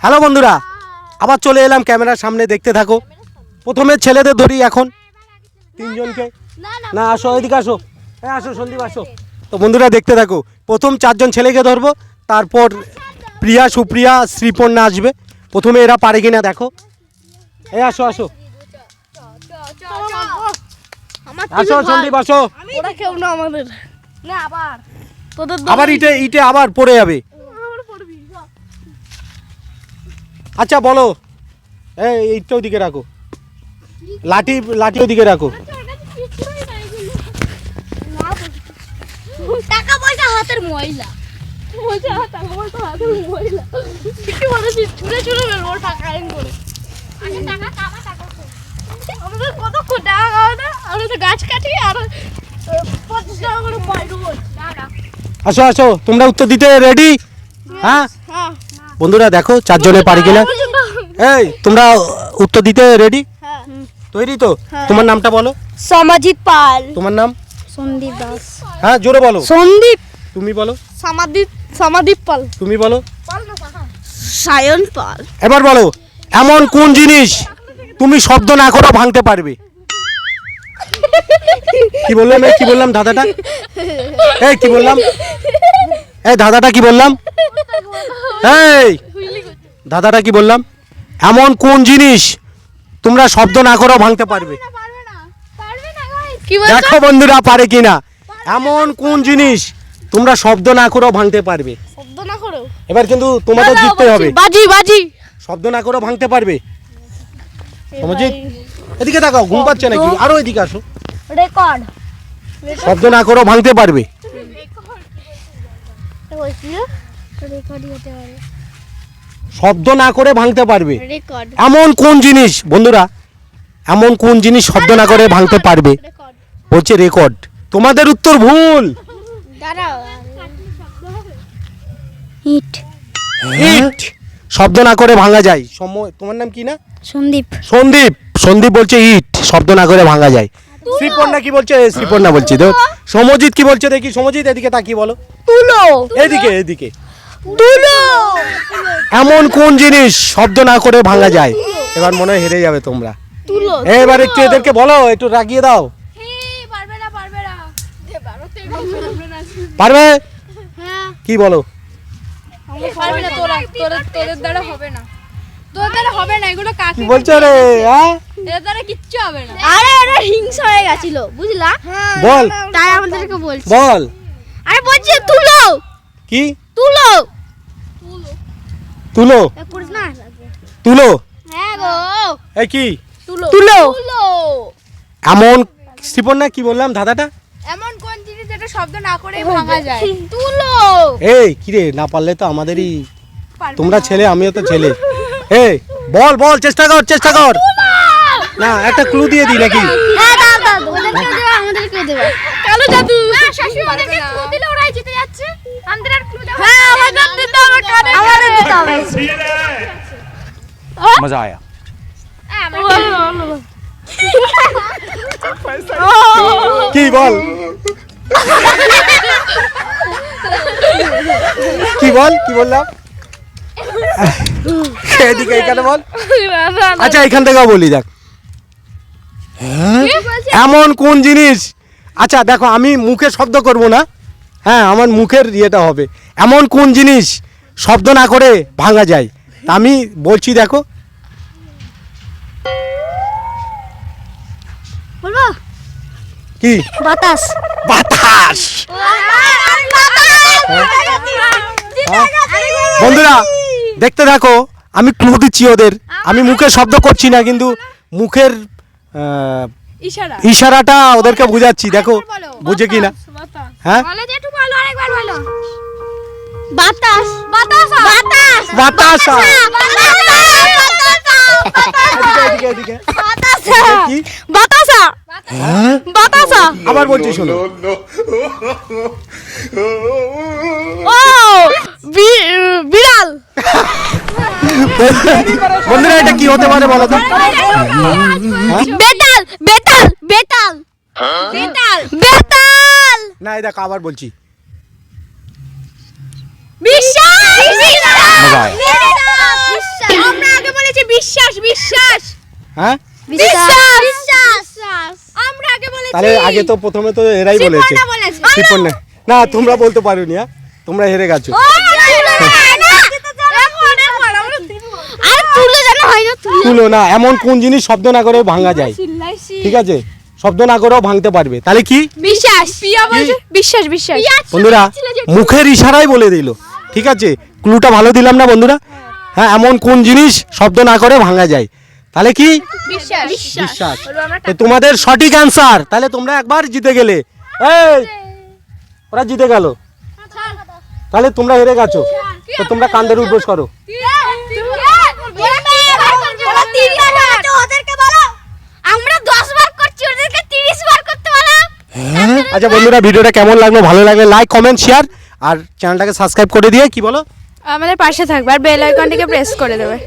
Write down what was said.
Hello বন্ধুরা, আবার চলে এলাম ক্যামেরার সামনে, দেখতে থাকো। প্রথমে ছেলেদের ধরি এখন তিনজনকে। না আসো, এদিকে আসো, আসো সন্দীপ আসো। তো বন্ধুরা দেখতে থাকো, প্রথম চারজন ছেলেকে ধরবো, তারপর প্রিয়া, সুপ্রিয়া, শ্রীপর্ণা আসবে। প্রথমে এরা পারে কিনা দেখো। আসো আসো আসো সন্দীপ আসো। ওরা কেউ না আমাদের না আবার তোদের আবার ইটে ইটে আবার পড়ে যাবে। আচ্ছা বলো, এইটা ওদিকে রাখো, লাঠি লাঠি ওদিকে রাখো। টাকা পয়সা হাতের ময়লা টাকা পয়সা হাতের ময়লা কি বলেছি, ছুঁড়ে ছুঁড়ে ফেলবো টাকা এন করে। আমাদের কত টাকা খাওয়া না, আমরা তো গাছ কাটি আর 25 টাকা করে পাইবো। আসো আসো, তোমরা উত্তর দিতে রেডি? হ্যাঁ হ্যাঁ বন্ধুরা দেখো চারজনে পারি কিনা। এই তোমরা উত্তর দিতে রেডি? হ্যাঁ তৈরি তো? তোমার নামটা বলো। সমাজিৎ পাল। তোমার নাম? সন্দীপ দাস। হ্যাঁ জোরে বলো। সন্দীপ। তুমি বলো। সমাদীপ পাল। তুমি বলো। সায়ন পাল। এবার বলো, এমন কোন জিনিস তুমি শব্দ না করে ভাঙতে পারবে? কি বললাম? কি বললাম দাদাটা? কি বললাম? দাদাটা কি বললাম? দাদাটা কি বললাম? এমন কোন জিনিস তোমরা শব্দ না করে ভাঙতে পারবে? দেখো বন্ধুরা পারে কিনা। এমন কোন জিনিস তোমরা শব্দ না করে ভাঙতে পারবে? শব্দ না করেও এবার কিন্তু তোমাদের জিততে হবে। বাজি শব্দ না করে ভাঙতে পারবে? সমজিৎ এদিকে তাকাও, ঘুম পাচ্ছে নাকি? আরো এদিকে আসো। রেকর্ড শব্দ না করে ভাঙতে পারবে? শব্দ না করে ভাঙতে পারবে রেকর্ড এমন কোন জিনিস? বন্ধুরা এমন কোন জিনিস শব্দ না করে ভাঙতে পারবে? বলছে রেকর্ড। তোমাদের উত্তর ভুল। দাঁড়াও ইট শব্দ না করে ভাঙা যায়। তোমার নাম কি না? সন্দীপ। সন্দীপ। সন্দীপ বলছে ইট শব্দ না করে ভাঙা যায়। শ্রীপর্ণা কি বলছে? শ্রীপর্ণা বলছি তো। সমজিৎ কি বলছে দেখি? সমজিৎ এদিকে তাকিয়ে বলো। তুলো। এদিকে এদিকে। তুলো। এমন কোন জিনিস শব্দ না করে ভাঙা যায়? এবার মনে হয় হেরে যাবে তোমরা। তুলো। এবার একটু এদেরকে বলো, একটু রাগিয়ে দাও। পারবে না পারবে? হ্যাঁ কি বলো? পারবে না, তোদের দ্বারা হবে না, তোদের দ্বারা হবে না। এগুলো কাকে কি বলছো রে? এদের দ্বারা কিচ্ছু হবে না। আরে এটা হিংসা হয়ে গেছিল বুঝলা? বল। তাই আমাদেরকে বলছি। বল। আরে বলছি তুলো। কি? তুলো। তুলো। করিস না। তুলো। হ্যাঁ গো। এই কি? তুলো। তুলো। তুলো। এমন শ্রীপর্ণা কি বললাম দাদাটা? এমন কোন জিনিস যেটা শব্দ না করে ভাঙা যায়? তুলো। এই কি রে, না পারলে তো আমাদেরই। তোমরা ছেলে, আমিও তো ছেলে। বল বল, চেষ্টা কর চেষ্টা কর। না একটা ক্লু দিয়ে দিই নাকি? হ্যাঁ দাও দাও, ওদেরকে দেব আমাদেরকে দেব। কালো জাদু। না শাশু ওদেরকে ক্লু দিলে ওরাই জিতে যাচ্ছে। আমাদের আর ক্লু দাও। হ্যাঁ আমাদের দিতে হবে, কানে আমাদের দিতে হবে। মজা আয়া। কি বল? কি বল? কি বললাম? এদিকে এখানে বল। আচ্ছা এখান থেকেও বলি, দেখ। এমন কোন জিনিস? আচ্ছা দেখো, আমি মুখে শব্দ করব না। হ্যাঁ আমার মুখের ইয়েটা হবে। এমন কোন জিনিস শব্দ না করে ভাঙা যায়? তা আমি বলছি দেখো। বলবো? কি? বাতাস। বাতাস। বন্ধুরা দেখতে থাকো, আমি ক্লু দিচ্ছি ওদের। আমি মুখে শব্দ করছি না, কিন্তু মুখের ইশারাটা ওদেরকে বুঝাচ্ছি। দেখো বুঝে কি না। হ্যাঁ বাতাস। বাতাস। বাতাস। বাতাসা। বাতাসা। এদিকে। কি? বাতাসা। বাতাসা। আবার বলছি শোনো। ও বিড়াল। বন্ধুরা এটা কি হতে পারে বলো তো? বেতাল। বেতাল। বেতাল। বেতাল। বেতাল। না এই দেখো আবার বলছি। বিশ্বাস। মজা আয়া। বিশ্বাস। বলেছে বিশ্বাস বিশ্বাস হ্যাঁ বিশ্বাস আমরা আগে বলেছি তাহলে আগে তো প্রথমে তো এরাই বলেছে কৃপণা না তোমরা বলতে পারোনি হ্যাঁ তোমরা হেরে গেছো তুলো না এমন কোন জিনিস শব্দ না করেও ভাঙা যায় ঠিক আছে শব্দ না করেও ভাঙতে পারবে তাহলে কি বিশ্বাস পিয়া বলছে বিশ্বাস বিশ্বাস বন্ধুরা মুখের ইশারায় বলে দিল ঠিক আছে ক্লুটা ভালো দিলাম না বন্ধুরা হ্যাঁ এমন কোন জিনিস শব্দ না করে ভাঙা যায় তাহলে কি বিশ্বাস বিশ্বাস তো তোমাদের সঠিক অ্যান্সার তাহলে তোমরা একবার জিতে গেলে এই ওরা জিতে গেল তাহলে তোমরা হেরে গেছো তো তোমরা কান্দের উঠবোস করো আমরা 10 বার করছি ওদেরকে 30 বার করতে বলো আচ্ছা বন্ধুরা ভিডিওটা কেমন লাগলো ভালো লাগলে লাইক কমেন্ট শেয়ার আর চ্যানেলটাকে সাবস্ক্রাইব করে দিয়ে কি বলো আমাদের পাশে থাকবে আর বেল আইকনটিকে প্রেস করে দেবে